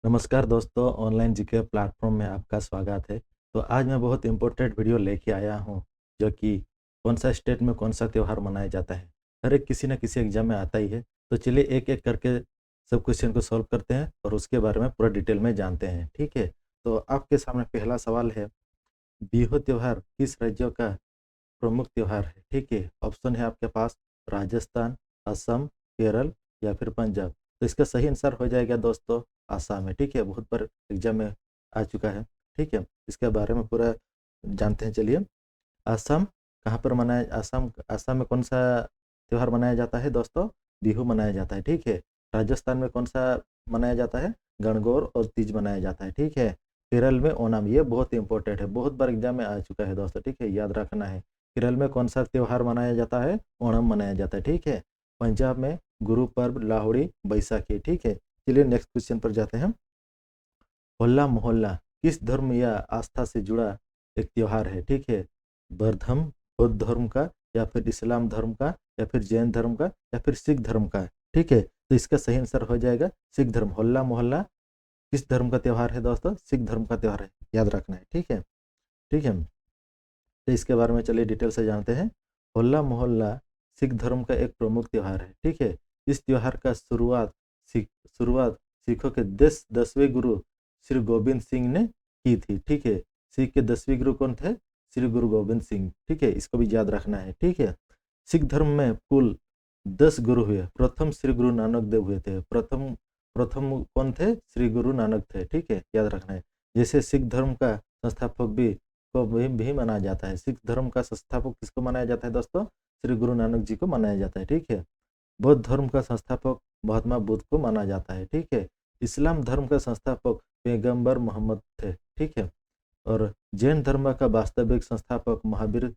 नमस्कार दोस्तों, online GK platform में आपका स्वागत है। तो आज मैं बहुत इम्पोर्टेंट वीडियो लेके आया हूँ, जो कि कौन सा स्टेट में कौन सा त्यौहार मनाया जाता है। हर एक किसी न किसी एग्जाम में आता ही है। तो चलिए एक एक करके सब क्वेश्चन को सॉल्व करते हैं और उसके बारे में पूरा डिटेल में जानते हैं। ठीक है, तो आपके सामने पहला सवाल है, बिहू त्यौहार किस राज्यों का प्रमुख त्यौहार है। ठीक है, ऑप्शन है आपके पास राजस्थान, असम, केरल या फिर पंजाब। तो इसका सही आंसर हो जाएगा दोस्तों आसाम है। ठीक है, बहुत बार एग्जाम में आ चुका है। ठीक है, इसके बारे में पूरा जानते हैं। चलिए, असम कहाँ पर मनाया, असम असम में कौन सा त्यौहार मनाया जाता है दोस्तों? बिहू मनाया जाता है। ठीक है, राजस्थान में कौन सा मनाया जाता है? गणगौर और तीज मनाया जाता है। ठीक है, केरल में ओणम, ये बहुत इंपॉर्टेंट है, बहुत बार एग्जाम में आ चुका है दोस्तों। ठीक है, याद रखना है। केरल में कौन सा त्यौहार मनाया जाता है? ओणम मनाया जाता है। ठीक है, पंजाब में गुरु पर्व, लाहौड़ी, बैसाखी। ठीक है, चलिए नेक्स्ट क्वेश्चन पर जाते हैं। होला मोहल्ला किस धर्म या आस्था से जुड़ा एक त्योहार है? ठीक है, बौद्धम बौद्ध धर्म का, या फिर इस्लाम धर्म का, या फिर जैन धर्म का, या फिर सिख धर्म का। ठीक है, तो इसका सही आंसर हो जाएगा सिख धर्म। होला मोहल्ला किस धर्म का त्यौहार है दोस्तों? सिख धर्म का त्यौहार है, याद रखना है। ठीक है, ठीक है, तो इसके बारे में चलिए डिटेल से जानते हैं। होला मोहल्ला सिख धर्म का एक प्रमुख त्यौहार है। ठीक है, इस त्यौहार का शुरुआत सिखों के 10वें गुरु श्री गोविंद सिंह ने की थी। ठीक है, सिख के 10वें गुरु कौन थे? श्री गुरु गोविंद सिंह। ठीक है, इसको भी याद रखना है। ठीक है, सिख धर्म में कुल 10 गुरु हुए। प्रथम श्री गुरु नानक देव हुए थे। प्रथम प्रथम कौन थे? श्री गुरु नानक थे। ठीक है, याद रखना है। जैसे सिख धर्म का संस्थापक भी माना जाता है। सिख धर्म का संस्थापक किसको मनाया जाता है दोस्तों? श्री गुरु नानक जी को मनाया जाता है। ठीक है, बौद्ध धर्म का संस्थापक महात्मा बुद्ध को माना जाता है। ठीक है, इस्लाम धर्म का संस्थापक पैगंबर मोहम्मद थे। ठीक है, और जैन धर्म का वास्तविक संस्थापक महावीर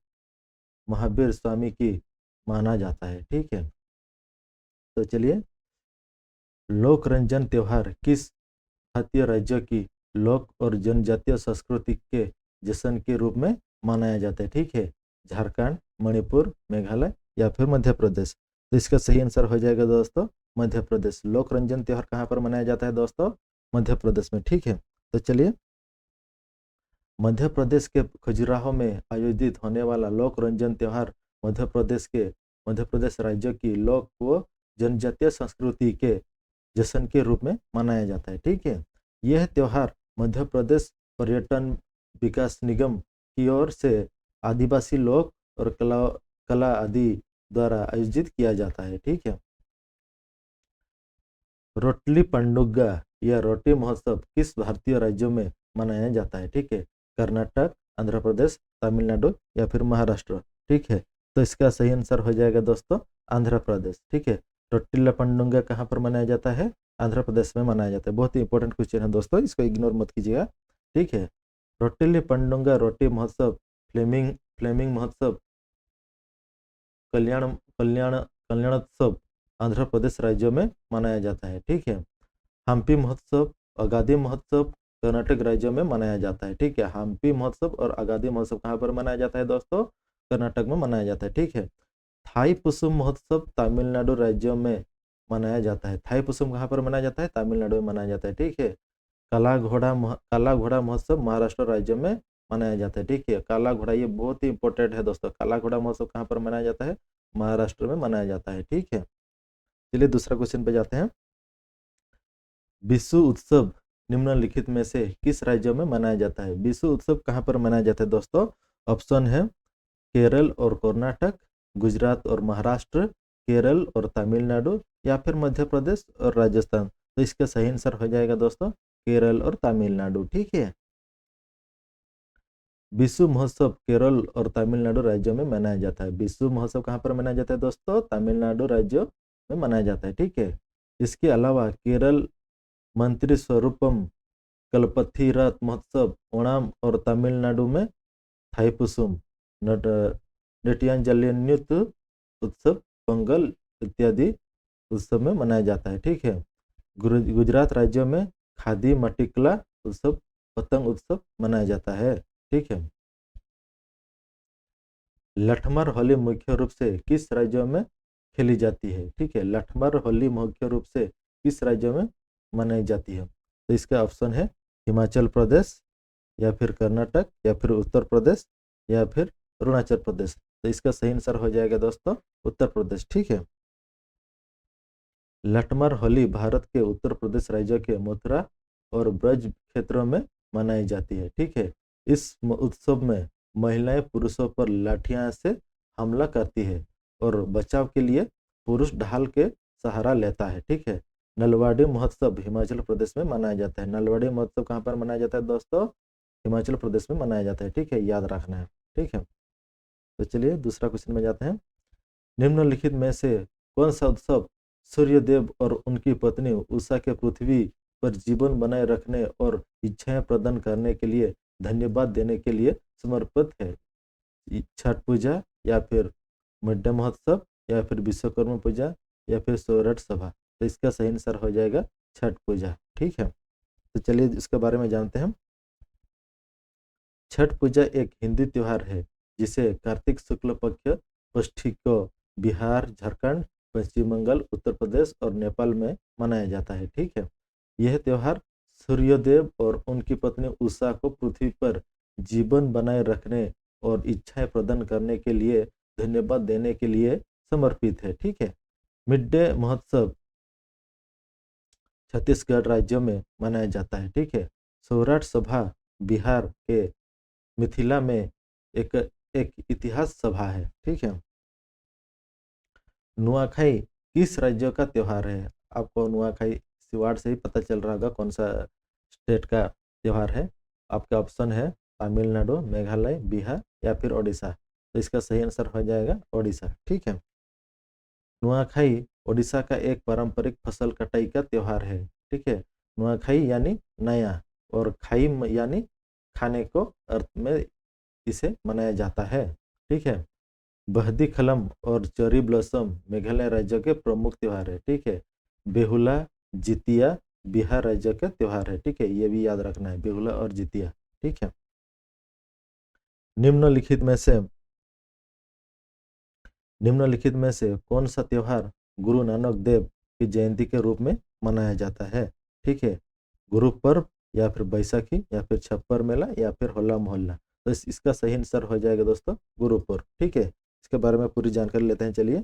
महावीर स्वामी की माना जाता है। ठीक है, तो चलिए, लोक रंजन त्योहार किस भारतीय राज्य की लोक और जनजातीय संस्कृति के जश्न के रूप में मनाया जाता है? ठीक है, झारखंड, मणिपुर, मेघालय या फिर मध्य प्रदेश। तो इसका सही आंसर हो जाएगा दोस्तों मध्य प्रदेश। लोक रंजन त्योहार कहाँ पर मनाया जाता है दोस्तों? मध्य प्रदेश में। ठीक है, तो चलिए, मध्य प्रदेश के खजुराहो में आयोजित होने वाला लोक रंजन त्योहार मध्य प्रदेश राज्य की लोक व जनजातीय संस्कृति के जश्न के रूप में मनाया जाता है। ठीक है, यह त्यौहार मध्य प्रदेश पर्यटन विकास निगम की ओर से आदिवासी लोक और कला आदि द्वारा आयोजित किया जाता है। ठीक है, रोटली पंडुगा या रोटी महोत्सव किस भारतीय राज्यों में मनाया जाता है? ठीक है, कर्नाटक, आंध्र प्रदेश, तमिलनाडु या फिर महाराष्ट्र। ठीक है, तो इसका सही आंसर हो जाएगा दोस्तों आंध्र प्रदेश। ठीक है, रोटिल्ला पंडुगा कहाँ पर मनाया जाता है? आंध्र प्रदेश में मनाया जाता है। बहुत ही इंपॉर्टेंट क्वेश्चन है दोस्तों, इसको इग्नोर मत कीजिएगा। ठीक है, रोटिल्ली पंडुगा रोटी महोत्सव फ्लेमिंग फ्लेमिंग महोत्सव कल्याण कल्याण कल्याणोत्सव आंध्र प्रदेश राज्यों में मनाया जाता है। ठीक है, हम्पी महोत्सव, अगादि महोत्सव कर्नाटक राज्यों में मनाया जाता है। ठीक है, हम्पी महोत्सव और अगादि महोत्सव कहाँ पर मनाया जाता है दोस्तों? कर्नाटक में मनाया जाता है। ठीक है, थाई पुसुम महोत्सव तमिलनाडु राज्यों में मनाया जाता है। थाई पुसुम कहाँ पर मनाया जाता है? तमिलनाडु में मनाया जाता है। ठीक है, काला घोड़ा महोत्सव महाराष्ट्र राज्य में मनाया जाता है। ठीक है, काला घोड़ा ये बहुत ही इंपॉर्टेंट है दोस्तों। काला घोड़ा महोत्सव कहाँ पर मनाया जाता है? महाराष्ट्र में मनाया जाता है। ठीक है, चलिए दूसरा क्वेश्चन पे जाते हैं। विशु उत्सव निम्नलिखित में से किस राज्यों में मनाया जाता है? विशु उत्सव कहाँ पर मनाया जाता है दोस्तों? ऑप्शन है केरल और कर्नाटक, गुजरात और महाराष्ट्र, केरल और तमिलनाडु या फिर मध्य प्रदेश और राजस्थान। तो इसका सही आंसर हो जाएगा दोस्तों केरल और तमिलनाडु। ठीक है, विशु महोत्सव केरल और तमिलनाडु राज्यों में मनाया जाता है। विशु महोत्सव कहाँ पर मनाया जाता है दोस्तों? तमिलनाडु राज्यों में मनाया जाता है। ठीक है, इसके अलावा केरल मंत्री स्वरूपम कलपथी रथ महोत्सव ओणम और तमिलनाडु में थाईपुसुम नट नटियाञ्जल्यन्युत उत्सव पोंगल इत्यादि उत्सव में मनाया जाता है। ठीक है, गुजरात राज्य में खादी मटिकला उत्सव पतंग उत्सव मनाया जाता है। ठीक है, लठमर होली मुख्य रूप से किस राज्यों में खेली जाती है? ठीक है, लठमर होली मुख्य रूप से किस राज्यों में मनाई जाती है? तो इसका ऑप्शन है हिमाचल प्रदेश या फिर कर्नाटक या फिर उत्तर प्रदेश या फिर अरुणाचल प्रदेश। तो इसका सही आंसर हो जाएगा दोस्तों उत्तर प्रदेश। ठीक है। लठमार होली भारत के उत्तर प्रदेश राज्य के मथुरा और ब्रज क्षेत्रों में मनाई जाती है। ठीक है। इस उत्सव में महिलाएं पुरुषों पर लाठियां से हमला करती है और बचाव के लिए पुरुष ढाल के सहारा लेता है। ठीक है। नलवाड़ी महोत्सव हिमाचल प्रदेश में मनाया जाता है। नलवाड़ी महोत्सव कहाँ पर मनाया जाता है दोस्तों? हिमाचल प्रदेश में मनाया जाता है। ठीक है, याद रखना है। ठीक है। तो चलिए दूसरा क्वेश्चन में जाते हैं। निम्नलिखित में से कौन सा उत्सव सूर्यदेव और उनकी पत्नी उषा के पृथ्वी पर जीवन बनाए रखने और इच्छाएं प्रदान करने के लिए धन्यवाद देने के लिए समर्पित है? छठ पूजा या फिर मिड डे महोत्सव या फिर विश्वकर्मा पूजा या फिर सोरठ सभा? तो इसका सही आंसर हो जाएगा छठ पूजा। ठीक है। तो चलिए इसके बारे में जानते हैं। छठ पूजा एक हिंदी त्योहार है जिसे कार्तिक शुक्ल पक्ष षष्ठी को बिहार, झारखंड, पश्चिम बंगाल, उत्तर प्रदेश और नेपाल में मनाया जाता है। ठीक है। यह त्योहार सूर्यदेव और उनकी पत्नी उषा को पृथ्वी पर जीवन बनाए रखने और इच्छाएं प्रदान करने के लिए धन्यवाद देने के लिए समर्पित है। ठीक है। मिड डे महोत्सव छत्तीसगढ़ राज्य में मनाया जाता है। ठीक है। सौराठ सभा बिहार के मिथिला में एक एक इतिहास सभा है। ठीक है। नुआखाई किस राज्य का त्योहार है? आपको नुआखाई सिवाड़ से ही पता चल रहा होगा कौन सा स्टेट का त्योहार है। आपका ऑप्शन है तमिलनाडु, मेघालय, बिहार या फिर ओडिशा। तो इसका सही आंसर हो जाएगा ओडिशा। ठीक है। नुआखाई ओडिशा का एक पारंपरिक फसल कटाई का त्योहार है। ठीक है। नुआखाई यानी नया और खाई यानी खाने को अर्थ में इसे मनाया जाता है। ठीक है। बहदी खलम और चेरी ब्लॉसम मेघालय राज्य के प्रमुख त्योहार है। ठीक है। बेहुला जितिया बिहार राज्य का त्योहार है। ठीक है, ये भी याद रखना है, बेहुला और जितिया। ठीक है। निम्नलिखित में से कौन सा त्योहार गुरु नानक देव की जयंती के रूप में मनाया जाता है? ठीक है। गुरु पर्व या फिर बैसाखी या फिर छप्पर मेला या फिर होला मोहल्ला? तो इसका सही आंसर हो जाएगा दोस्तों गुरु पर्व। ठीक है। इसके बारे में पूरी जानकारी लेते हैं। चलिए,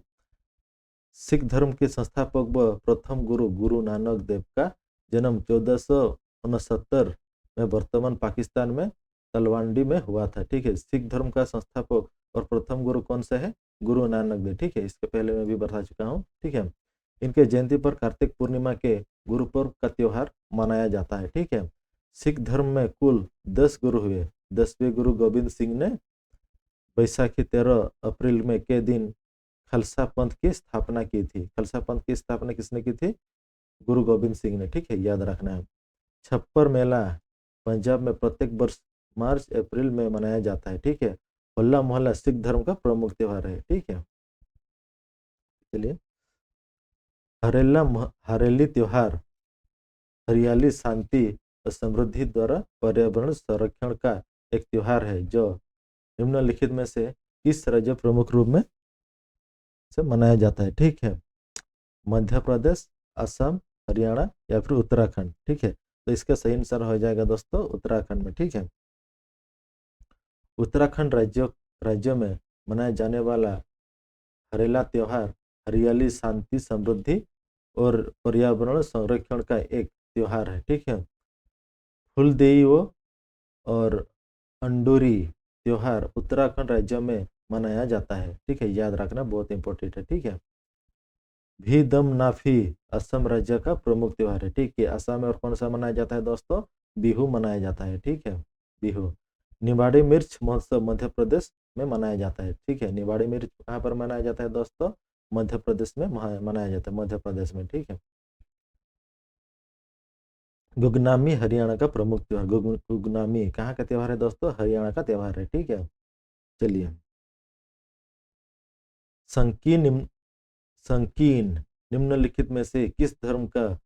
सिख धर्म के संस्थापक व प्रथम गुरु गुरु नानक देव का जन्म 1469 में वर्तमान पाकिस्तान में तलवंडी में हुआ था। ठीक है। सिख धर्म का संस्थापक और प्रथम गुरु कौन सा है? गुरु नानक देव। ठीक है, इसके पहले मैं भी बता चुका हूँ। ठीक है। इनके जयंती पर कार्तिक पूर्णिमा के गुरु पर्व का त्योहार मनाया जाता है। ठीक है। सिख धर्म में कुल 10 गुरु हुए। 10वें गुरु गोविंद सिंह ने बैसाखी 13 अप्रैल में के दिन खालसा पंथ की स्थापना की थी। खालसा पंथ की स्थापना किसने की थी? गुरु गोविंद सिंह ने। ठीक है, याद रखना है। छप्पर मेला पंजाब में प्रत्येक वर्ष मार्च अप्रैल में मनाया जाता है। ठीक है। होला मोहल्ला सिख धर्म का प्रमुख त्योहार है। ठीक है। चलिए, हरेली त्योहार हरियाली, शांति और समृद्धि द्वारा पर्यावरण संरक्षण का एक त्योहार है जो निम्नलिखित में से किस राज्य प्रमुख रूप में से मनाया जाता है? ठीक है। मध्य प्रदेश, असम, हरियाणा या फिर उत्तराखंड? ठीक है। तो इसका सही आंसर हो जाएगा दोस्तों उत्तराखंड में। ठीक है। उत्तराखंड राज्य में मनाया जाने वाला हरेला त्योहार हरियाली, शांति, समृद्धि और पर्यावरण संरक्षण का एक त्योहार है। ठीक है। फुलदेई और अंडोरी त्योहार उत्तराखंड राज्य में मनाया जाता है। ठीक है, याद रखना, बहुत इंपॉर्टेंट है। ठीक है। भी दम नाफी असम राज्य का प्रमुख त्योहार है। ठीक है। असम में और कौन सा मनाया जाता है दोस्तों? बिहू मनाया जाता है। ठीक है, बिहू। निवाड़ी मिर्च महोत्सव मध्य प्रदेश में मनाया जाता है। ठीक है। निवाड़ी मिर्च कहाँ पर मनाया जाता है दोस्तों? मध्य प्रदेश में मनाया जाता है, मध्य प्रदेश में। ठीक है। गुगनामी हरियाणा का प्रमुख त्योहार। गुगनामी कहाँ का त्योहार है दोस्तों? हरियाणा का त्योहार है। ठीक है। चलिए, संकीर्ण निम्नलिखित में से किस धर्म का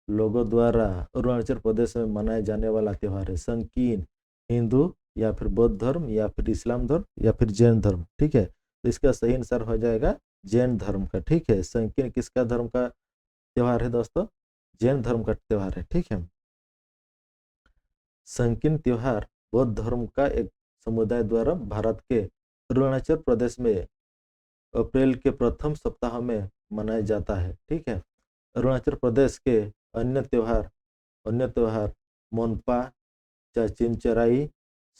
लोगों द्वारा अरुणाचल प्रदेश में मनाए जाने वाला त्योहार है? संकीर्ण हिंदू या फिर बौद्ध धर्म या फिर इस्लाम धर्म या फिर जैन धर्म? ठीक है। तो इसका सही आंसर हो जाएगा जैन धर्म का। ठीक है। संकीर्ण किसका धर्म का त्योहार है दोस्तों? जैन धर्म का त्योहार है। ठीक है। संकीर्ण त्योहार बौद्ध धर्म का एक समुदाय द्वारा भारत के अरुणाचल प्रदेश में अप्रैल के प्रथम सप्ताह में मनाया जाता है। ठीक है, अरुणाचल प्रदेश के अन्य त्योहार मोनपा, चिनचराई,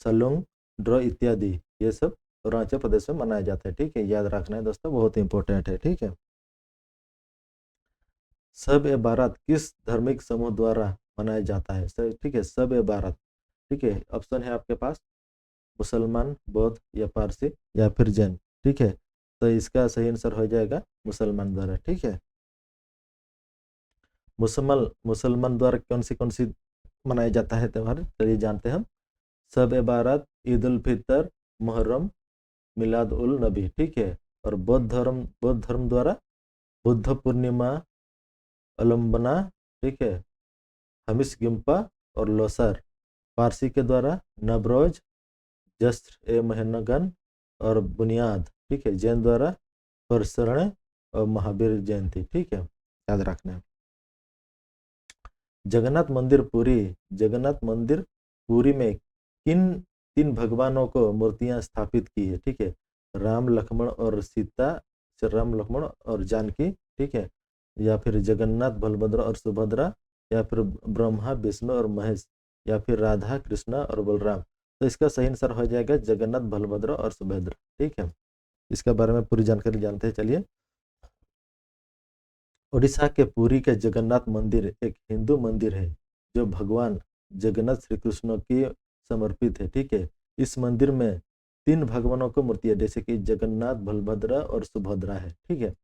सलुंग, ड्रो इत्यादि ये सब अरुणाचल प्रदेश में मनाया जाता है। ठीक है, याद रखना है दोस्तों, बहुत इंपॉर्टेंट है। ठीक है, सब ए बारात किस धार्मिक समूह द्वारा मनाया जाता है? ठीक है, सब ए बारात। ठीक है, ऑप्शन है आपके पास मुसलमान, बौद्ध या पारसी या फिर जैन। ठीक है, तो इसका सही आंसर हो जाएगा मुसलमान द्वारा। ठीक है, मुसलमान द्वारा कौन सी मनाया जाता है त्यौहार, चलिए जानते हैं हम। सब ए बारात, ईद उल फितर, मुहर्रम, मिलाद उल नबी। ठीक है, और बौद्ध धर्म द्वारा बुद्ध पूर्णिमा, अलम्बना, ठीक है, हमिस गिम्पा और लोसर। पारसी के द्वारा नवरोज, जस्र ए महनगन और बुनियाद। ठीक है, जैन द्वारा परसरण और महावीर जयंती। ठीक है, याद रखना है। जगन्नाथ मंदिर पुरी में किन 3 भगवानों को मूर्तियां स्थापित की है? ठीक है, राम लक्ष्मण और सीता, राम लक्ष्मण और जानकी। ठीक है, या फिर जगन्नाथ बलभद्र और सुभद्रा, या फिर ब्रह्मा विष्णु और महेश, या फिर राधा कृष्णा और बलराम। तो इसका सही आंसर हो जाएगा जगन्नाथ बलभद्र और सुभद्रा। ठीक है, इसके बारे में पूरी जानकारी जानते हैं, चलिए। उड़ीसा के पुरी के जगन्नाथ मंदिर एक हिंदू मंदिर है जो भगवान जगन्नाथ श्री कृष्ण की समर्पित है। ठीक है, इस मंदिर में 3 भगवानों को मूर्ति है, जैसे कि जगन्नाथ, बलभद्र और सुभद्रा है। ठीक है,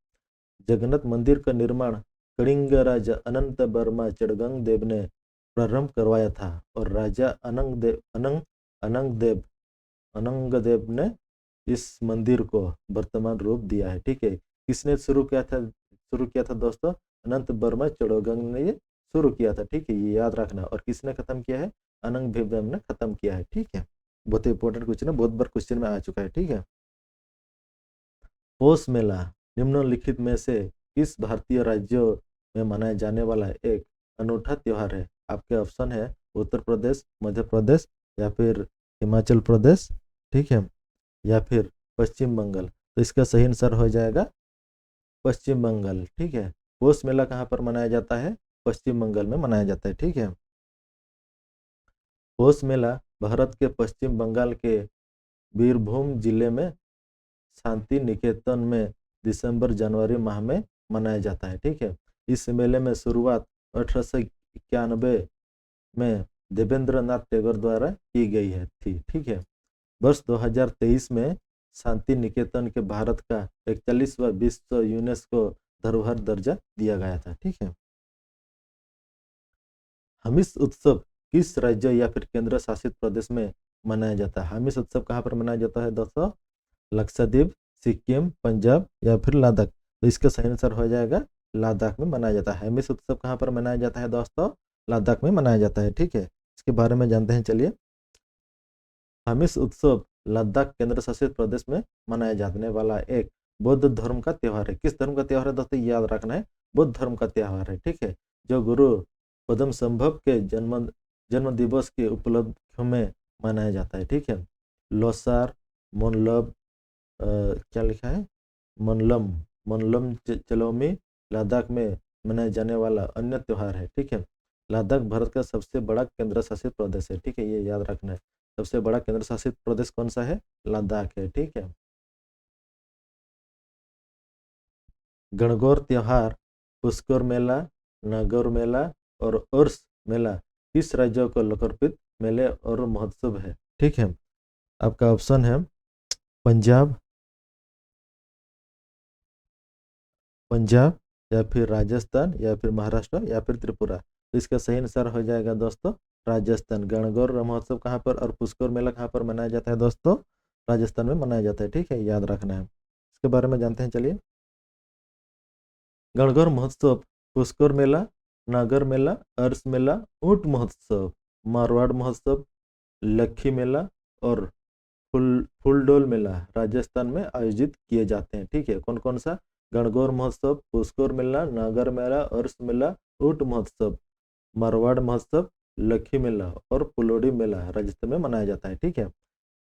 जगन्नाथ मंदिर का निर्माण कलिंग राजा अनंत वर्मा चड़गंग देव ने प्रारंभ करवाया था और राजा अनंग देव ने इस मंदिर को वर्तमान रूप दिया है। ठीक है, किसने शुरू किया था दोस्तों? अनंत वर्मा चड़गंग ने ये शुरू किया था। ठीक है, ये याद रखना। और किसने खत्म किया है? अनंग देव ने खत्म किया है। ठीक है, बहुत इंपॉर्टेंट क्वेश्चन है, बहुत बार क्वेश्चन में आ चुका है। ठीक है, पौष मेला निम्नलिखित में से किस भारतीय राज्यों में मनाया जाने वाला एक अनूठा त्योहार है? आपके ऑप्शन है उत्तर प्रदेश, मध्य प्रदेश या फिर हिमाचल प्रदेश। ठीक है, या फिर पश्चिम बंगाल। तो इसका सही आंसर हो जाएगा पश्चिम बंगाल। ठीक है, पौष मेला कहाँ पर मनाया जाता है? पश्चिम बंगाल में मनाया जाता है। ठीक है, पौष मेला भारत के पश्चिम बंगाल के बीरभूम जिले में शांति निकेतन में दिसंबर जनवरी माह में मनाया जाता है। ठीक है, इस मेले में शुरुआत 1891 में देवेंद्र नाथ टैगोर द्वारा की गई है थी। ठीक है, वर्ष 2023 में शांति निकेतन के भारत का 41वां विश्व यूनेस्को धरोहर दर्जा दिया गया था। ठीक है, हमिस उत्सव किस राज्य या फिर केंद्र शासित प्रदेश में मनाया जाता है? हमिस उत्सव कहाँ पर मनाया जाता है दोस्तों? लक्षद्वीप, सिक्किम, पंजाब या फिर लद्दाख। तो इसका सही आंसर हो जाएगा लद्दाख में मनाया जाता है। हमिस उत्सव कहाँ पर मनाया जाता है दोस्तों? लद्दाख में मनाया जाता है। ठीक है, इसके बारे में जानते हैं, चलिए। हमिस उत्सव लद्दाख केंद्र शासित प्रदेश में मनाया जाने वाला एक बौद्ध धर्म का त्योहार है। किस धर्म का त्योहार है दोस्तों? याद रखना है, बौद्ध धर्म का त्योहार है। ठीक है, जो गुरु पद्म संभव के जन्म दिवस के उपलक्ष्य में मनाया जाता है। ठीक है, लोसार, मोनलब, क्या लिखा है, मनलम चलोमी लद्दाख में मनाए जाने वाला अन्य त्योहार है। ठीक है, लद्दाख भारत का सबसे बड़ा केंद्र शासित प्रदेश है। ठीक है, ये याद रखना है, सबसे बड़ा केंद्र शासित प्रदेश कौन सा है? लद्दाख है। ठीक है, गणगौर त्योहार, पुष्कर मेला, नागौर मेला और उर्स मेला किस राज्यों को लोकार्पित मेले और महोत्सव है? ठीक है, आपका ऑप्शन है पंजाब या फिर राजस्थान या फिर महाराष्ट्र या फिर त्रिपुरा। तो इसका सही आंसर हो जाएगा दोस्तों राजस्थान। गणगौर महोत्सव कहाँ पर और पुष्कर मेला कहाँ पर मनाया जाता है दोस्तों? राजस्थान में मनाया जाता है। ठीक है, याद रखना है। इसके बारे में जानते हैं, चलिए। गणगौर महोत्सव, पुष्कर मेला, नागर मेला, अर्स मेला, ऊंट महोत्सव, मारवाड़ महोत्सव, लखी मेला और फुलडोल मेला राजस्थान में आयोजित किए जाते हैं। ठीक है, कौन कौन सा? गणगौर महोत्सव, पुष्कर मेला, नागर मेला, अर्स मेला, ऊंट महोत्सव, मारवाड़ महोत्सव लखी मेला और पुलोडी मेला राजस्थान में मनाया जाता है। ठीक है।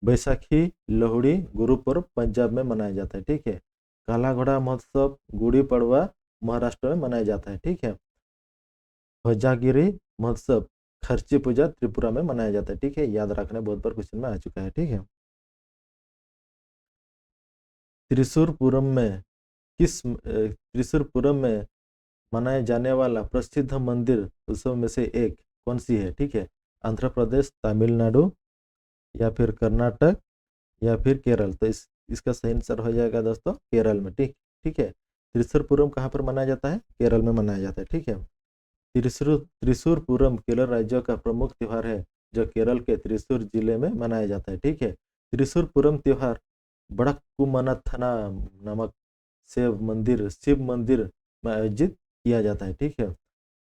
बैसाखी लोहड़ी गुरु पर्व पंजाब में मनाया जाता है। ठीक है। काला घोड़ा महोत्सव गुड़ी पड़वा महाराष्ट्र में मनाया जाता है। ठीक है। होजागिरी महोत्सव खर्ची पूजा त्रिपुरा में मनाया जाता है। ठीक है। याद रखना, बहुत बार क्वेश्चन में आ चुका है। ठीक है। त्रिशूरपुरम में त्रिशूरपुरम में मनाए जाने वाला प्रसिद्ध मंदिर उत्सव में से एक कौन सी है? ठीक है। आंध्र प्रदेश, तमिलनाडु या फिर कर्नाटक या फिर केरल। तो इसका सही आंसर हो जाएगा दोस्तों केरल में। ठीक ठीक है। त्रिशूरपुरम कहाँ पर मनाया जाता है? केरल में मनाया जाता है। ठीक है। त्रिशूरपुरम केरल राज्य का प्रमुख त्योहार है जो केरल के त्रिशूर जिले में मनाया जाता है। ठीक है। त्रिशूरपुरम त्योहार बड़कुमनथना नामक शिव मंदिर में आयोजित किया जाता है। ठीक है।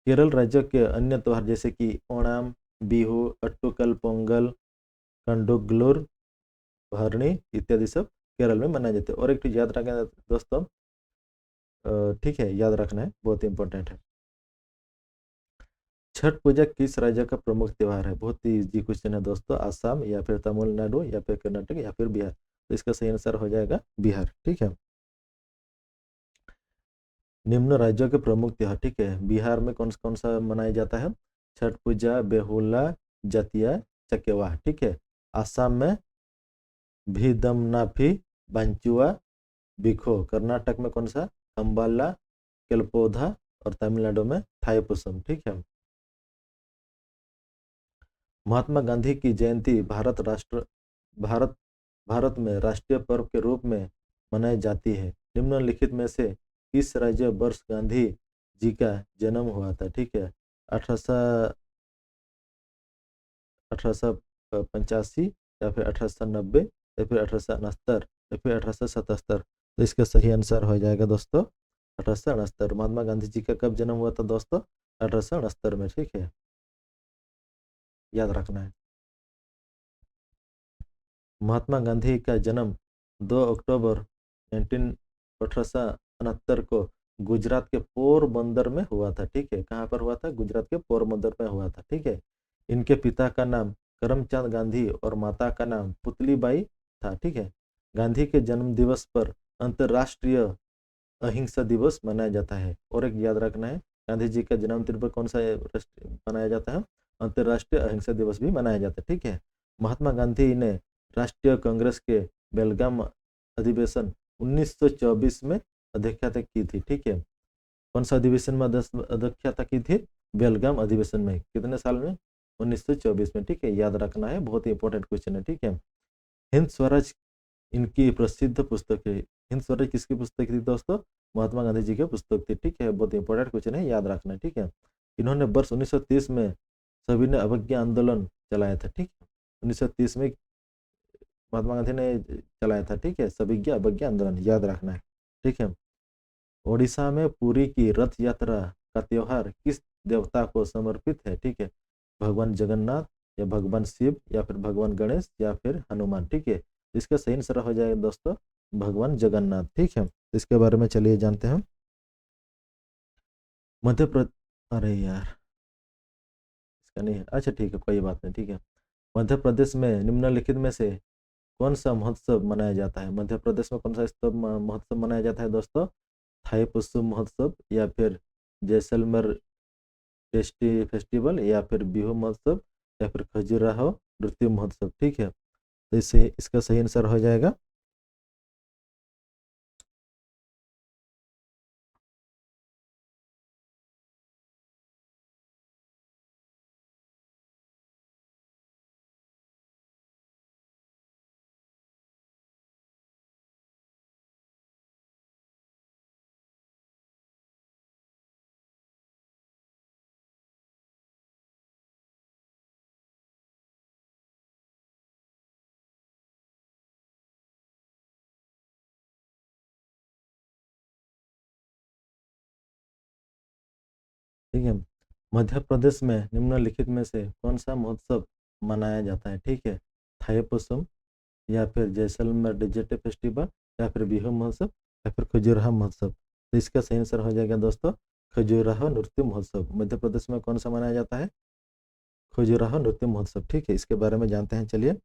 केरल राज्य के अन्य त्योहार जैसे कि ओणम, बिहू, अट्टुकल पोंगल, कंडुगलुर, भरणी इत्यादि सब केरल में मनाए जाते हैं। और एक चीज याद रखना दोस्तों, ठीक है, याद रखना है, बहुत इंपॉर्टेंट है। छठ पूजा किस राज्य का प्रमुख त्योहार है? बहुत ही इजी क्वेश्चन है दोस्तों। आसाम या फिर तमिलनाडु या फिर कर्नाटक या फिर बिहार। तो इसका सही आंसर हो जाएगा बिहार। ठीक है। निम्न राज्यों के प्रमुख त्योहार। ठीक है। बिहार में कौन सा मनाया जाता है? छठ पूजा, बेहुला, जतिया, चकेवा। ठीक है। आसाम में भीदमनाफी, बांचुआ, बिखो। कर्नाटक में कौन सा? कंबाला, केलपोधा। और तमिलनाडु में थाईपुसम। ठीक है। महात्मा गांधी की जयंती भारत भारत में राष्ट्रीय पर्व के रूप में मनाई जाती है। निम्नलिखित में से किस राज्य वर्ष गांधी जी का जन्म हुआ था? ठीक है। 1885 या फिर 1890 या फिर 1869 या फिर 1877। तो इसका सही आंसर हो जाएगा दोस्तों 1869। महात्मा गांधी जी का कब जन्म हुआ था दोस्तों? 1869 में। ठीक है। याद रखना है। महात्मा गांधी का जन्म 2 अक्टूबर 1869 को गुजरात के पोरबंदर में हुआ था। ठीक है। कहाँ पर हुआ था? गुजरात के पोरबंदर में हुआ था। ठीक है। इनके पिता का नाम करमचंद गांधी और माता का नाम पुतलीबाई था। ठीक है। गांधी के जन्म दिवस पर अंतर्राष्ट्रीय अहिंसा दिवस मनाया जाता है। और एक याद रखना है, गांधी जी का जन्मदिन पर कौन सा मनाया जाता है? अंतर्राष्ट्रीय अहिंसा दिवस भी मनाया जाता है। ठीक है। महात्मा गांधी ने राष्ट्रीय कांग्रेस के बेलगाम अधिवेशन 1924 में अध्यक्षता की थी। ठीक है। कौन सा अधिवेशन में अध्यक्षता की थी? बेलगाम अधिवेशन में। कितने साल में? 1924 में। ठीक है। याद रखना है, बहुत ही इंपॉर्टेंट क्वेश्चन है। ठीक है। हिंद स्वराज इनकी प्रसिद्ध पुस्तक है। हिंद स्वराज किसकी पुस्तक थी दोस्तों? महात्मा गांधी जी की पुस्तक थी। ठीक है। बहुत इंपॉर्टेंट क्वेश्चन है, याद रखना है। ठीक है। इन्होंने वर्ष 1930 में सभी ने अवज्ञा आंदोलन चलाया था। ठीक है। 1930 में महात्मा गांधी ने चलाया था। ठीक है। सविज्ञा अवज्ञा आंदोलन, याद रखना है। ठीक है। ओडिशा में पुरी की रथ यात्रा का त्योहार किस देवता को समर्पित है? ठीक है। भगवान जगन्नाथ या भगवान शिव या फिर भगवान गणेश या फिर हनुमान। ठीक है। इसका सही आंसर हो जाएगा दोस्तों भगवान जगन्नाथ। ठीक है। इसके बारे में चलिए जानते हैं। मध्य प्रदेश, अरे यार इसका नहीं है। अच्छा ठीक है, कोई बात नहीं। ठीक है। मध्य प्रदेश में निम्नलिखित में से कौन सा महोत्सव मनाया जाता है? मध्य प्रदेश में कौन सा महोत्सव मनाया जाता है दोस्तों? थाईपुसम महोत्सव या फिर जैसलमेर फेस्टिवल या फिर बिहू महोत्सव या फिर खजुराहो नृत्य महोत्सव। ठीक है। तो इससे इसका सही आंसर हो जाएगा ठीक है। मध्य प्रदेश में निम्नलिखित में से कौन सा महोत्सव मनाया जाता है? ठीक है। थाईपुसम या फिर जैसलमेर डिजिटल फेस्टिवल या फिर बिहू महोत्सव या फिर खजुराहो महोत्सव। तो इसका सही आंसर हो जाएगा दोस्तों खजुराहो नृत्य महोत्सव। मध्य प्रदेश में कौन सा मनाया जाता है? खजुराहो नृत्य महोत्सव। ठीक है, इसके बारे में जानते हैं, चलिए।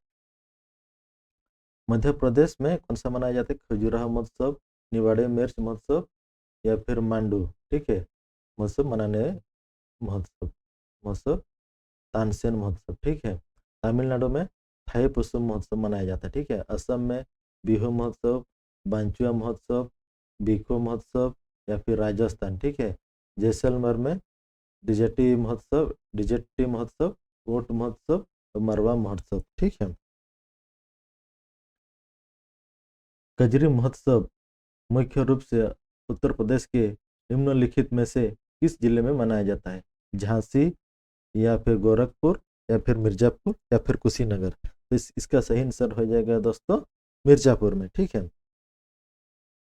मध्य प्रदेश में कौन सा मनाया जाता है? खजुराहो महोत्सव, निवाड़ी मिर्च महोत्सव या फिर मांडू। ठीक है, महोत्सव मनाने महोत्सव महोत्सव तानसेन महोत्सव। ठीक है, तमिलनाडु में थाई पुसम महोत्सव मनाया जाता है। ठीक है, असम में बिहू महोत्सव, बांचुआ महोत्सव, बिखो महोत्सव या फिर राजस्थान। ठीक है, जैसलमेर में डिजेटी महोत्सव, ऊंट महोत्सव और मरवा महोत्सव। ठीक है, कजरी महोत्सव मुख्य रूप से उत्तर प्रदेश के निम्नलिखित में से किस जिले में मनाया जाता है? झांसी या फिर गोरखपुर या फिर मिर्जापुर या फिर कुशीनगर। तो इसका सही आंसर हो जाएगा दोस्तों मिर्जापुर में। ठीक है,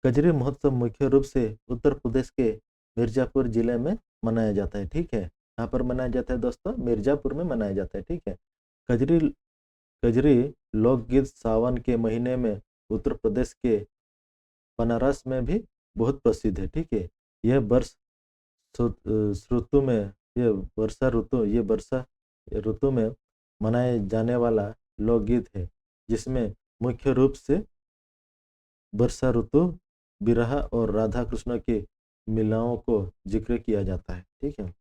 कजरी महोत्सव मुख्य रूप से उत्तर प्रदेश के मिर्जापुर जिले में मनाया जाता है। ठीक है, यहाँ पर मनाया जाता है दोस्तों, मिर्जापुर में मनाया जाता है। ठीक है, कजरी कजरी लोकगीत सावन के महीने में उत्तर प्रदेश के बनारस में भी बहुत प्रसिद्ध है। ठीक है, यह ऋतु में ये वर्षा ऋतु में मनाए जाने वाला लोकगीत है, जिसमें मुख्य रूप से वर्षा ऋतु, विरह और राधा कृष्ण के मिलनों को जिक्र किया जाता है। ठीक है,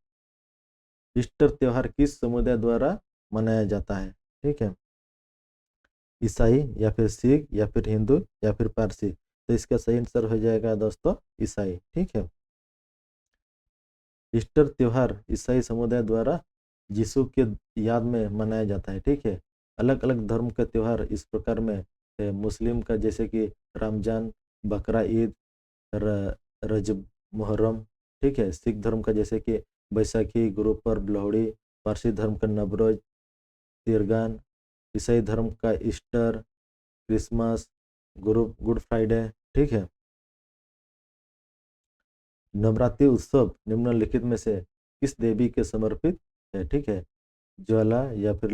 ईस्टर त्योहार किस समुदाय द्वारा मनाया जाता है? ठीक है, ईसाई या फिर सिख या फिर हिंदू या फिर पारसी। तो इसका सही आंसर हो जाएगा दोस्तों ईसाई। ठीक है, ईस्टर त्योहार ईसाई समुदाय द्वारा यीशु के याद में मनाया जाता है। ठीक है, अलग अलग धर्म का त्योहार इस प्रकार में है। मुस्लिम का जैसे कि रमजान, बकरा ईद, रजब, मुहर्रम। ठीक है, सिख धर्म का जैसे कि बैसाखी, गुरु पर्व, लोहड़ी, पारसी धर्म का नवरोज, तिरगान, ईसाई धर्म का ईस्टर, क्रिसमस, गुड फ्राइडे। ठीक है, नवरात्रि उत्सव निम्नलिखित में से किस देवी के समर्पित है? ठीक है, ज्वाला या फिर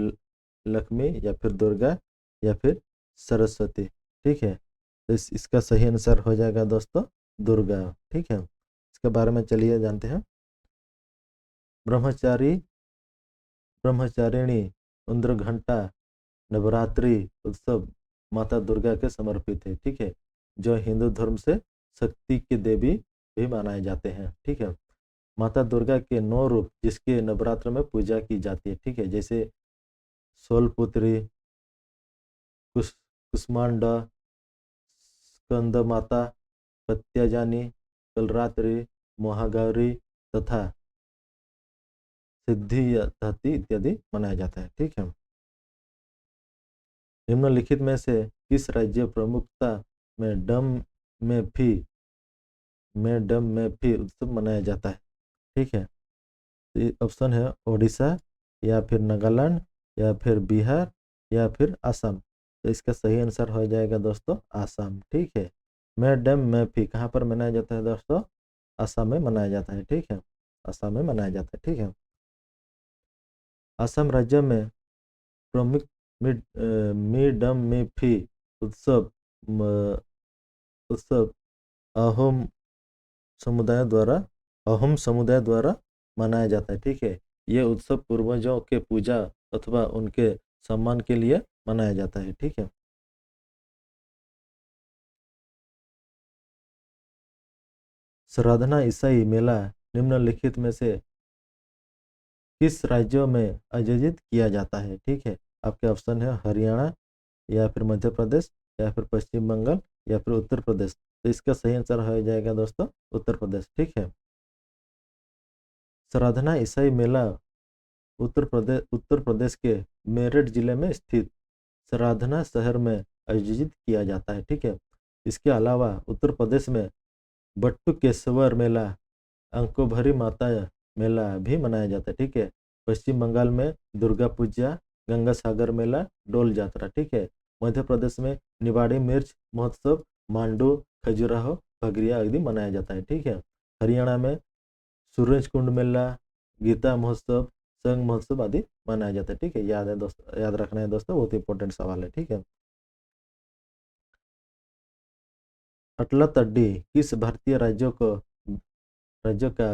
लक्ष्मी या फिर दुर्गा या फिर सरस्वती। ठीक है, तो इसका सही आंसर हो जाएगा दोस्तों दुर्गा। ठीक है, इसके बारे में चलिए जानते हैं। ब्रह्मचारिणी इंद्रघंटा नवरात्रि उत्सव माता दुर्गा के समर्पित है। ठीक है, जो हिंदू धर्म से शक्ति की देवी भी मानाए जाते हैं। ठीक है, माता दुर्गा के 9 रूप जिसके नवरात्र में पूजा की जाती है। ठीक है, जैसे शूलपुत्री, कुष्मांडा, स्कंद माता, प्रत्याजानी, कलरात्रि, महागौरी तथा सिद्धिदात्री इत्यादि मनाया जाता है। ठीक है, निम्नलिखित में से किस राज्य प्रमुखता में डम में भी उत्सव मनाया जाता है? ठीक है, तो ऑप्शन है ओडिशा या फिर नागालैंड या फिर बिहार या फिर असम। तो इसका सही आंसर हो जाएगा दोस्तों असम। ठीक है, डम में भी कहाँ पर मनाया जाता है दोस्तों? असम में मनाया जाता है। ठीक है, असम में मनाया जाता है। ठीक है, असम राज्य में प्रमुख डम में भी उत्सव उत्सव अहोम अहोम समुदाय द्वारा मनाया जाता है। ठीक है, ये उत्सव पूर्वजों के पूजा अथवा उनके सम्मान के लिए मनाया जाता है। ठीक है, श्राद्धना ईसाई मेला निम्नलिखित में से किस राज्यों में आयोजित किया जाता है? ठीक है, आपके ऑप्शन है हरियाणा या फिर मध्य प्रदेश या फिर पश्चिम बंगाल या फिर उत्तर प्रदेश। तो इसका सही आंसर हो जाएगा दोस्तों उत्तर प्रदेश। ठीक है, श्राद्धना ईसाई मेला उत्तर प्रदेश के मेरठ जिले में स्थित श्राद्धना शहर में आयोजित किया जाता है। ठीक है, इसके अलावा उत्तर प्रदेश में बट्टुकेश्वर मेला, अंकोभरी माता मेला भी मनाया जाता है। ठीक है, पश्चिम बंगाल में दुर्गा पूजा, गंगा सागर मेला, डोल यात्रा। ठीक है, मध्य प्रदेश में निवाड़ी मिर्च महोत्सव, मांडू, खजुराहो, भगरिया आदि मनाया जाता है। ठीक है, हरियाणा में सूरज कुंड मेला, गीता महोत्सव, संघ महोत्सव आदि मनाया जाता है। ठीक है, याद रखना है दोस्तों, बहुत इंपॉर्टेंट सवाल है। ठीक है, अटला तड्डी किस भारतीय राज्यों का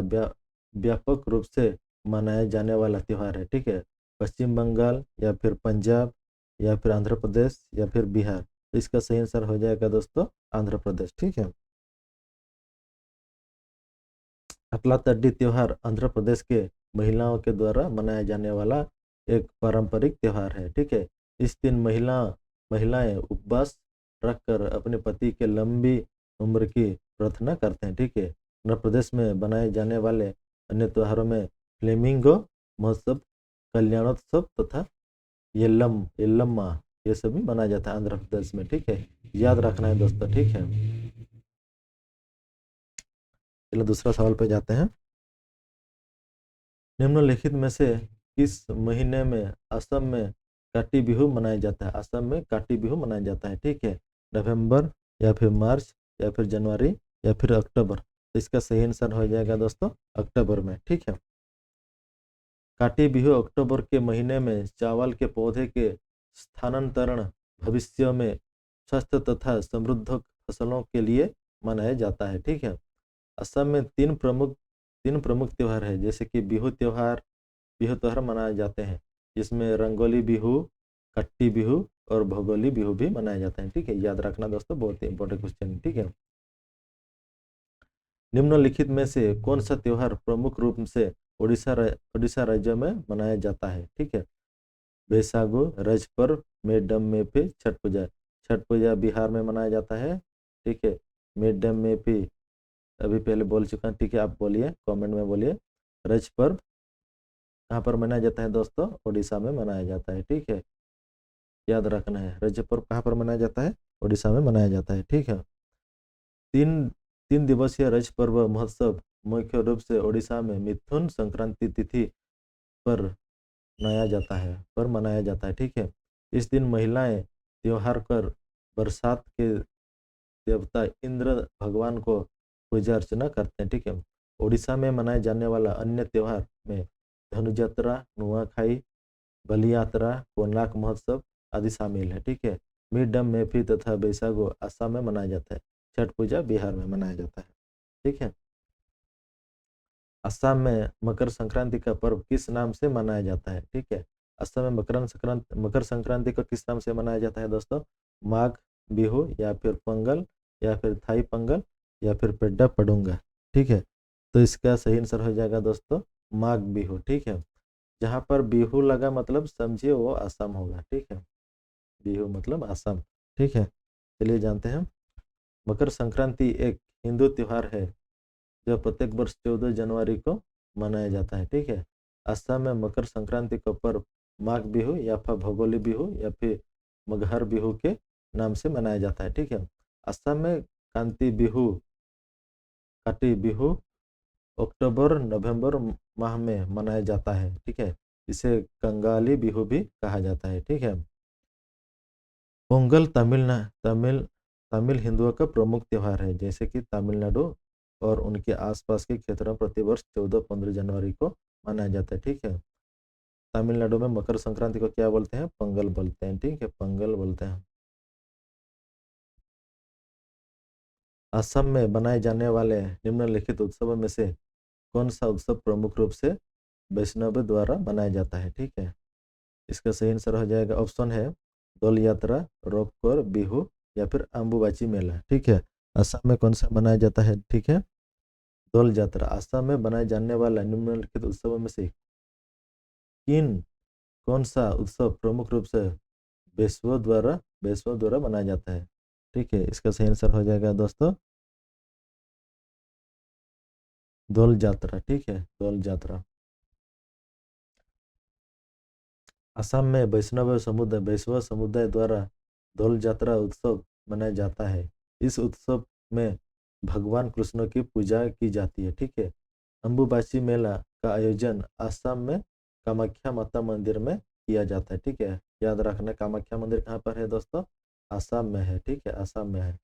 व्यापक रूप से मनाया जाने वाला त्यौहार है? ठीक है, पश्चिम बंगाल या फिर पंजाब या फिर आंध्र प्रदेश या फिर बिहार। तो इसका सही आंसर हो जाएगा दोस्तों आंध्र प्रदेश। ठीक है। अतला तड्डी त्योहार आंध्र प्रदेश के महिलाओं के द्वारा मनाया जाने वाला एक पारंपरिक त्योहार है। ठीक है। इस दिन महिलाएं उपवास रखकर अपने पति के लंबी उम्र की प्रार्थना करते हैं। ठीक है। आंध्र प्रदेश में बनाए जाने वाले अन्य त्योहारों में फ्लेमिंगो महोत्सव, कल्याणोत्सव तथा येल्लम्मा ये सभी मनाया जाता है आंध्र प्रदेश में। ठीक है। याद रखना है दोस्तों। ठीक है। चलो दूसरा सवाल पे जाते हैं। निम्नलिखित में से किस महीने में असम में काटी बिहू मनाया जाता है? असम में काटी बिहू मनाया जाता है। ठीक है। नवंबर या फिर मार्च या फिर जनवरी या फिर अक्टूबर। तो इसका सही आंसर हो जाएगा दोस्तों अक्टूबर में। ठीक है। काटी बिहू अक्टूबर के महीने में चावल के पौधे के स्थानांतरण भविष्य में स्वस्थ तथा समृद्ध फसलों के लिए मनाया जाता है। ठीक है। असम में तीन प्रमुख त्योहार है, जैसे कि बिहू त्योहार मनाए जाते हैं, जिसमें रंगोली बिहू, कट्टी बिहू और भोगोली बिहू भी मनाए जाते हैं। ठीक है। याद रखना दोस्तों, बहुत ही इंपॉर्टेंट क्वेश्चन है। ठीक है। निम्नलिखित में से कौन सा त्योहार प्रमुख रूप से उड़ीसा राज्य में मनाया जाता है? ठीक है। बैसागु, रज पर्व, मेडम में भी छठ पूजा। छठ पूजा बिहार में मनाया जाता है। ठीक है। मेडम में भी अभी पहले बोल चुका हूँ। ठीक है। आप बोलिए, कमेंट में बोलिए। रज पर्व कहाँ पर मनाया जाता है दोस्तों? उड़ीसा में मनाया जाता है। ठीक है। याद रखना है, रज पर्व कहाँ पर मनाया जाता है? उड़ीसा में मनाया जाता है। ठीक है। तीन तीन दिवसीय रज पर्व महोत्सव मुख्य रूप से उड़ीसा में मिथुन संक्रांति तिथि पर मनाया जाता है। ठीक है। इस दिन महिलाएं त्योहार कर बरसात के देवता इंद्र भगवान को पूजा अर्चना करते हैं। ठीक है। उड़ीसा में मनाए जाने वाला अन्य त्योहार में धनु यात्रा, नुआखाई, बलि यात्रा, कोनार्क महोत्सव आदि शामिल है। ठीक है। मिडम मेफी तथा बैसागु असम में मनाया जाता है। छठ पूजा बिहार में मनाया जाता है। ठीक है। असम में मकर संक्रांति का पर्व किस नाम से मनाया जाता है? ठीक है। असम में मकर संक्रांति को किस नाम से मनाया जाता है दोस्तों? माघ बिहू या फिर पोंगल या फिर थाई पोंगल या फिर पेड्डा पडुंगा। ठीक है। तो इसका सही आंसर हो जाएगा दोस्तों माघ बिहू। ठीक है। जहाँ पर बिहू लगा मतलब समझिए वो असम होगा। ठीक है। बिहू मतलब असम। ठीक है। चलिए जानते हैं। मकर संक्रांति एक हिंदू त्योहार है जो प्रत्येक वर्ष 14 जनवरी को मनाया जाता है। ठीक है। असम में मकर संक्रांति का पर्व माघ बिहू या फिर भोगोली बिहू या फिर मगहर बिहू के नाम से मनाया जाता है। ठीक है। असम में काटी बिहू अक्टूबर नवंबर माह में मनाया जाता है। ठीक है। इसे कंगाली बिहू भी कहा जाता है। ठीक है। पोंगल तमिल हिंदुओं का प्रमुख त्योहार है, जैसे कि तमिलनाडु और उनके आसपास के क्षेत्रों में प्रतिवर्ष 14-15 जनवरी को मनाया जाता है। ठीक है। तमिलनाडु में मकर संक्रांति को क्या बोलते हैं? पोंगल बोलते हैं। ठीक है। पोंगल बोलते हैं। असम में बनाए जाने वाले निम्नलिखित उत्सवों में से कौन सा उत्सव प्रमुख रूप से वैष्णव द्वारा मनाया जाता है? ठीक है। इसका सही आंसर हो जाएगा, ऑप्शन है दौल यात्रा, रोपकर बिहू या फिर अम्बुबाची मेला। ठीक है। असम में कौन सा मनाया जाता है? ठीक है। दौल यात्रा। असम में बनाए जाने वाला निम्नलिखित उत्सवों में से किन कौन सा उत्सव प्रमुख रूप से वैष्णव द्वारा मनाया जाता है? ठीक है। इसका सही आंसर हो जाएगा दोस्तों दौल यात्रा। ठीक है। दौल यात्रा। असम में वैष्णव समुदाय द्वारा दौल यात्रा उत्सव मनाया जाता है। इस उत्सव में भगवान कृष्ण की पूजा की जाती है। ठीक है। अम्बुबाची मेला का आयोजन असम में कामाख्या माता मंदिर में किया जाता है। ठीक है। याद रखना, कामाख्या मंदिर कहाँ पर है दोस्तों? असम में है। ठीक है। असम में है।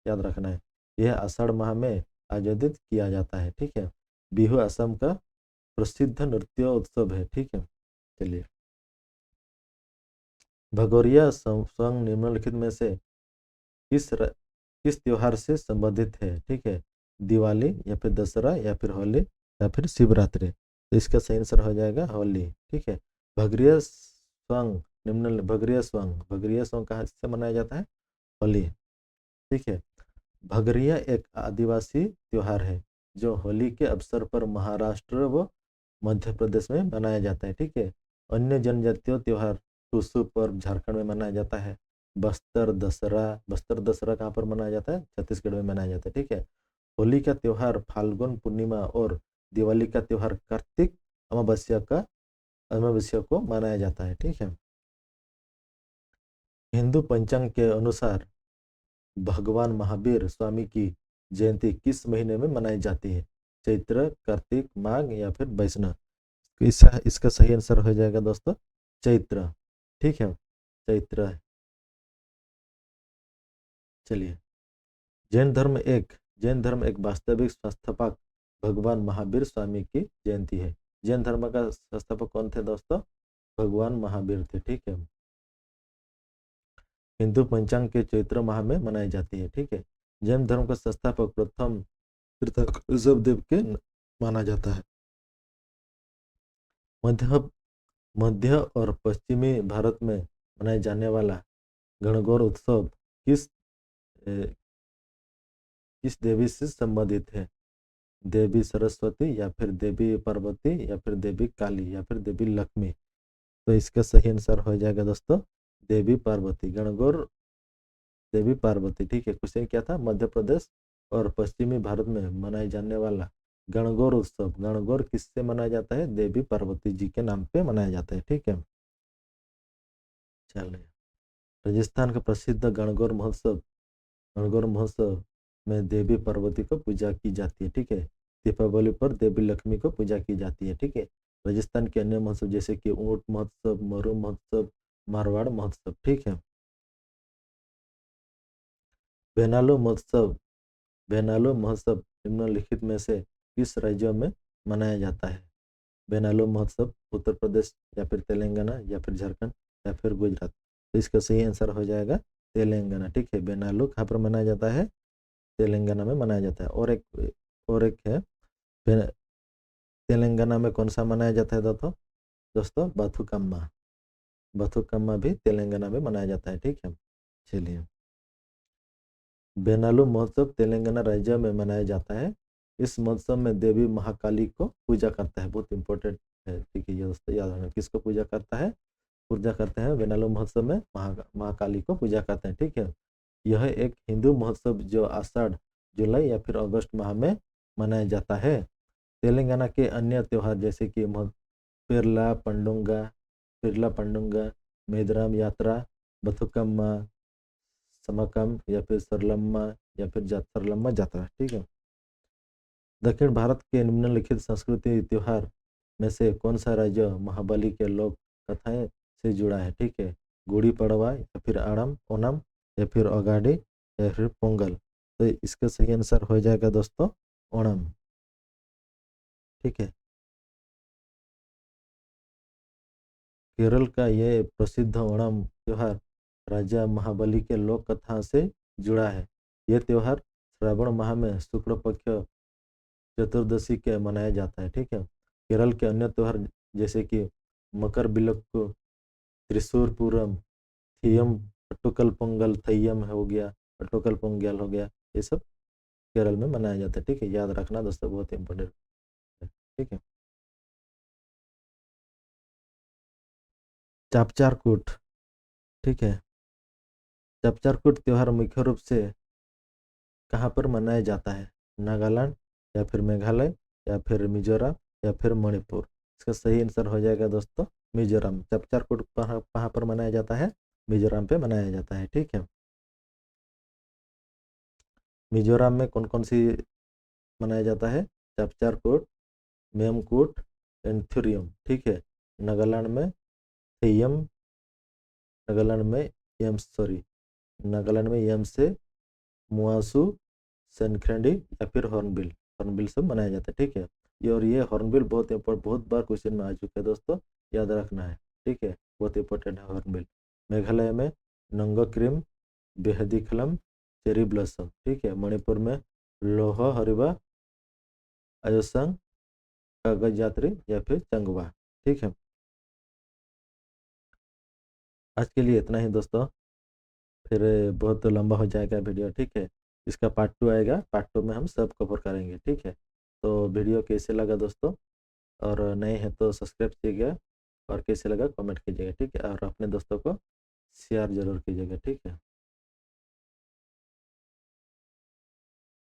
याद रखना है। यह आषाढ़ माह में आयोजित किया जाता है। ठीक है। बिहू असम का प्रसिद्ध नृत्य उत्सव है। ठीक है। चलिए, भगोरिया संघ निम्नलिखित में से किस त्योहार से संबंधित है? ठीक है। दिवाली या फिर दशहरा या फिर होली या फिर शिवरात्रि। तो इसका सही आंसर हो जाएगा होली। ठीक है। भगरिया स्वंग भगरिया स्वंग कहाँ से मनाया जाता है? होली। ठीक है। भगरिया एक आदिवासी त्योहार है जो होली के अवसर पर महाराष्ट्र व मध्य प्रदेश में मनाया जाता है। ठीक है। अन्य जनजातीय त्योहार टुसु पर्व झारखंड में मनाया जाता है। बस्तर दशहरा कहाँ पर मनाया जाता है? छत्तीसगढ़ में मनाया जाता है। ठीक है। होली का त्योहार फाल्गुन पूर्णिमा और दिवाली का त्योहार कार्तिक अमावस्या को मनाया जाता है। ठीक है। हिंदू पंचांग के अनुसार भगवान महावीर स्वामी की जयंती किस महीने में मनाई जाती है? चैत्र, कार्तिक, माघ या फिर वैष्णव? इसका सही आंसर हो जाएगा दोस्तों चैत्र। ठीक है। चैत्र। चलिए। जैन धर्म एक वास्तविक संस्थापक भगवान महावीर स्वामी की जयंती है। जैन धर्म का संस्थापक कौन थे दोस्तों? भगवान महावीर थे। ठीक है। हिंदू पंचांग के चैत्र माह में मनाई जाती है। ठीक है। जैन धर्म का संस्थापक प्रथम तीर्थंकर ऋषभदेव के माना जाता है। मध्य मध्य और पश्चिमी भारत में मनाए जाने वाला गणगौर उत्सव किस किस देवी से संबंधित है? देवी सरस्वती या फिर देवी पार्वती या फिर देवी काली या फिर देवी लक्ष्मी? तो इसका सही आंसर हो जाएगा दोस्तों देवी पार्वती। गणगौर देवी पार्वती। ठीक है। क्वेश्चन क्या था? मध्य प्रदेश और पश्चिमी भारत में मनाए जाने वाला गणगौर उत्सव, गणगौर किससे मनाया जाता है? देवी पार्वती जी के नाम पे मनाया जाता है। ठीक है। चलिए। राजस्थान का प्रसिद्ध गणगौर महोत्सव में देवी पार्वती को पूजा की जाती है। ठीक है। दीपावली पर देवी लक्ष्मी को पूजा की जाती है। ठीक है। राजस्थान के अन्य महोत्सव जैसे कि ऊंट महोत्सव, मरु महोत्सव, मारवाड़ महोत्सव। ठीक है। बेनालो महोत्सव बेनालो महोत्सव निम्नलिखित में से किस राज्यों में मनाया जाता है? बेनालो महोत्सव उत्तर प्रदेश या फिर तेलंगाना या फिर झारखंड या फिर गुजरात? तो इसका सही आंसर हो जाएगा तेलंगाना। ठीक है। बेनालो कहाँ पर मनाया जाता है? तेलंगाना में मनाया जाता है। और एक है तेलंगाना में कौन सा मनाया जाता है दोस्तों बथुकम्मा भी तेलंगाना में मनाया जाता है। ठीक है। चलिए। बेनालू महोत्सव तेलंगाना राज्य में मनाया जाता है। इस महोत्सव में देवी महाकाली को पूजा करता है। बहुत इंपॉर्टेंट है। ठीक है। ये दोस्तों याद रखना किसको पूजा करते हैं बेनालू महोत्सव में? महाकाली को पूजा करते हैं। ठीक है। यह एक हिंदू महोत्सव जो आषाढ़, जुलाई या फिर अगस्त माह में मनाया जाता है। तेलंगाना के अन्य त्योहार जैसे कि पेरला पंडुंगा पिरला पंडुंगा, मेदराम यात्रा, बथुकम्मा, समकम या फिर सरलम्मा जात्रा। ठीक है। दक्षिण भारत के निम्नलिखित संस्कृति त्योहार में से कौन सा राज्य महाबली के लोक कथाएं से जुड़ा है? ठीक है। गुड़ी पड़वा या फिर ओनम या फिर उगाड़ी या फिर पोंगल? तो इसका सही आंसर हो जाएगा दोस्तों ओणम। ठीक है। केरल का यह प्रसिद्ध ओणम त्योहार राजा महाबली के लोक कथा से जुड़ा है। यह त्योहार श्रावण माह में शुक्ल पक्ष चतुर्दशी के मनाया जाता है। ठीक है। केरल के अन्य त्योहार जैसे कि मकर बिलक्कु, त्रिशूर पूरम, थियम, पट्टुकल पोंगल, थय्यम हो गया, पट्टुकल पोंगल हो गया, ये सब केरल में मनाया जाता है। ठीक है। याद रखना दोस्तों बहुत इंपॉर्टेंट है। ठीक है। चापचारकूट। ठीक है। चापचारकूट त्योहार मुख्य रूप से कहाँ पर मनाया जाता है? नागालैंड या फिर मेघालय या फिर मिजोरम या फिर मणिपुर? इसका सही आंसर हो जाएगा दोस्तों मिजोरम। चापचारकूट कहाँ पर मनाया जाता है? मिजोरम पे मनाया जाता है। ठीक है। मिजोरम में कौन कौन सी मनाया जाता है? चापचारकूट, मेमकूट, एंथुरियम। ठीक है। नागालैंड में थेयम, नागालैंड में नागालैंड में यम से मुआसू, सनखंडी या फिर हॉर्नबिल सब मनाया जाता है। ठीक है। ये हॉर्नबिल बहुत बार क्वेश्चन में आ चुका है दोस्तों, याद रखना है। ठीक है। बहुत इंपॉर्टेंट है हॉर्नबिल। मेघालय में नंगोक्रिम, बेहदीखलम, चेरी ब्लॉसम। ठीक है। मणिपुर में लोह हरिबा, आयोसंग, कागज यात्री या फिर चंगवा। ठीक है। आज के लिए इतना ही दोस्तों, फिर बहुत लंबा हो जाएगा वीडियो, ठीक है। इसका पार्ट 2 आएगा, पार्ट 2 में हम सब कवर करेंगे, ठीक है। तो वीडियो कैसे लगा दोस्तों, और नए हैं तो सब्सक्राइब कीजिएगा, और कैसे लगा कमेंट कीजिएगा, ठीक है। और अपने दोस्तों को शेयर ज़रूर कीजिएगा, ठीक है।